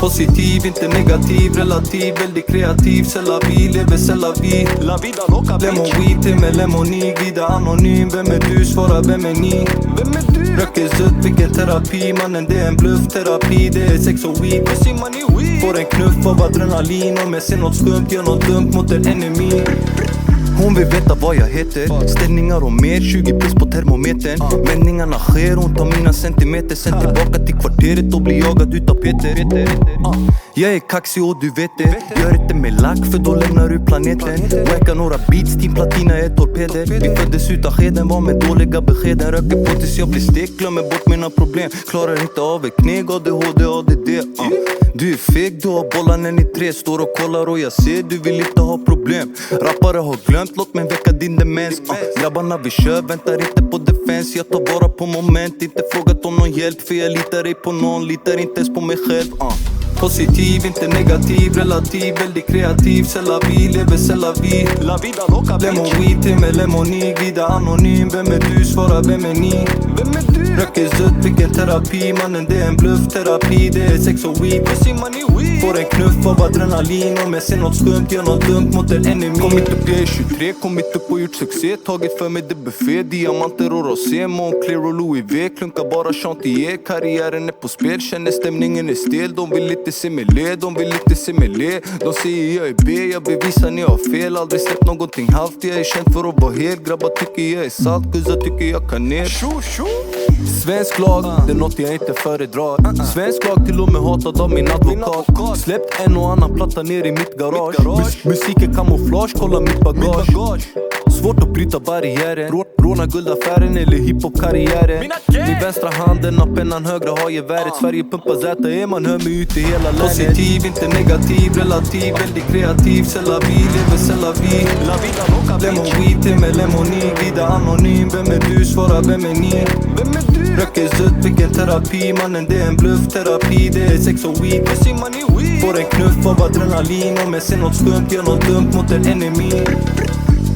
Positiv, inte negativ, relativ, väldigt kreativ. C'est la vie, lever c'est la vie. La vida loca, Lemon weed till med lemoni, glida anonym. Vem är du? Svara vem är ni? Vem är du? Röker sött, vilken terapi. Mannen det är en bluffterapi. Det är sex och weed. Det ser man i weed. Får en knuff av adrenalin. Om jag ser något skumt, gör något dumt mot en enemy. Hon vill veta vad jag heter. Ställningar och mer, 20 plus på termometern. Vändningarna sker, hon tar mina centimeter. Sen tillbaka till kvarteret och blir jagad utav Peter. Jag är kaxig och du vet det. Gör inte med lack för då lämnar du planeten. Wacka några beats, din platina är torpeder. Vi föddes utan skeden, var med dåliga beskeden. Röker på tills jag blir stek, glömmer bort mina problem. Klarar inte av ett kneg, ADHD, ADD. Du är feg, du har bollen i 3. Står och kollar och jag ser, du vill inte ha problem. Rappare har glömt, låt mig väcka din demens. Grabbarna vi kör, väntar inte på defense. Jag tar bara på moment, inte frågat om någon hjälp. För jag litar ej på någon, litar inte ens på mig själv. Positiv, inte negativ, relativ, väldigt kreativ. C'est la vie, lever c'est la vie. La vida loca, Lemon weed till med lemoni, glida anonym. Vem är du? Svara vem är ni? Vem är du? Röker sött, vilken terapi. Mannen det är en bluffterapi. Det är sex och weed. Det ser man i weed. Får en knuff av adrenalin. Om jag ser något skumt, gör något dumt mot en enemy. Kommit upp, jag är 23, kommit upp och gjort succé. Tagit för mig det buffé, diamanter och rosé. Moncler och Louis V, klunkar bara chantier. Karriären är på spel, känner stämningen är stel. De vill inte se mig le, de vill inte se mig le. De säger jag är B, jag bevisar ni har fel. Aldrig släppt någonting halvt, jag är känd för att vara hel. Grabbar tycker jag är salt, guzzar tycker jag kan ner. Svensk lag, det är något jag inte föredrar. Svensk lag till och med hatad av min advokat. Släppt en och annan platta ner i mitt garage. Musik är kamouflage, kolla mitt bagage. Svårt att bryta barriären. Råna guldaffären eller hiphop-karriären. Min vänstra handen har pennan, högra har geväret. Sverige pumpar Z, man hör mig ut i hela länet. Positiv, inte negativ, relativ, väldigt kreativ. C'est la vie, lever c'est la vie. La vida loca, Lemon weed till med lemoni, glida anonym. Vem är du? Svara vem är ni? Vem är du? Röker sött, vilken terapi. Mannen det är en bluffterapi. Det är sex och weed. Det ser man i weed. Får en knuff av adrenalin. Om jag ser något skumt, gör något dumt mot en enemy.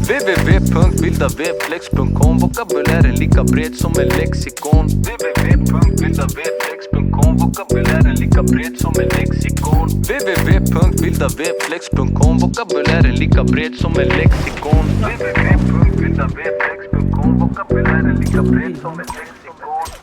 www.vildavflex.com. Vokabulären lika bred som en lexikon. www.vildavflex.com. Vokabulären lika bred som en lexikon. www.vildavflex.com. Vokabulären lika bred som en lexikon. www.vildavflex.com. Vokabulären lika bred som en lexikon.